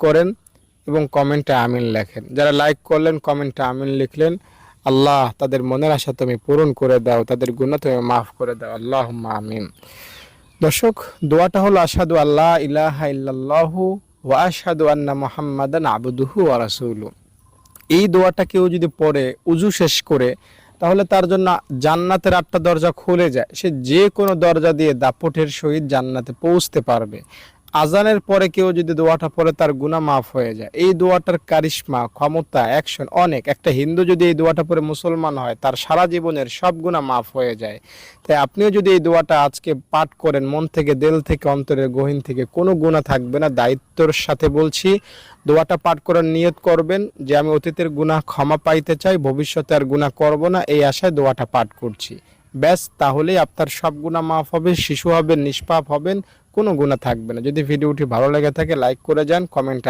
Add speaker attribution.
Speaker 1: করেন এবং কমেন্টে আমিন লেখেন। যারা লাইক করলেন, কমেন্টে আমিন লিখলেন, আল্লাহ তাদের মনের আশা তুমি পূরণ করে দাও, তাদের গুনাহ তুমি মাফ করে দাও, আল্লাহুম্মা আমিন। দর্শক, দোয়াটা হলো আশহাদু আল্লা ইলাহা ইল্লাল্লাহু ওয়া আশহাদু আন্না মুহাম্মাদান আবদুহু ওয়া রাসূলুহু। এই দোয়াটা কেউ যদি পড়ে উজু শেষ করে, তাহলে তার জন্য জান্নাতের 8টা দরজা খুলে যায়। সে যে কোনো দরজা দিয়ে দাপটের সহিত জান্নাতে পৌঁছতে পারবে। আজানের পরে কেউ যদি দোয়াটা পড়ে, তার গুনাহ মাফ হয়ে যায়। এই দোয়াটার কারিশমা, ক্ষমতা, অ্যাকশন অনেক। একটা হিন্দু যদি এই দোয়াটা পড়ে মুসলমান হয়, তার সারা জীবনের সব গুনাহ মাফ হয়ে যায়। তাই আপনিও যদি এই দোয়াটা আজকে পাঠ করেন, মন থেকে, দিল থেকে, অন্তরের গহীন থেকে, কোনো গুনাহ থাকবে না। দায়িত্বর সাথে বলছি, দোয়াটা পাঠ করার নিয়ত করবেন যে আমি অতীতের গুনাহ ক্ষমা পাইতে চাই, ভবিষ্যতে আর গুনাহ করব না, এই আশায় দোয়াটা পাঠ করছি। ব্যাস, তাহলেই আপনার সব গুনাহ মাফ হবে, শিশু হবেন, নিষ্পাপ হবেন, কোনো গুনাহ থাকবে না। যদি ভিডিওটি ভালো লেগে থাকে লাইক করে যান, কমেন্টে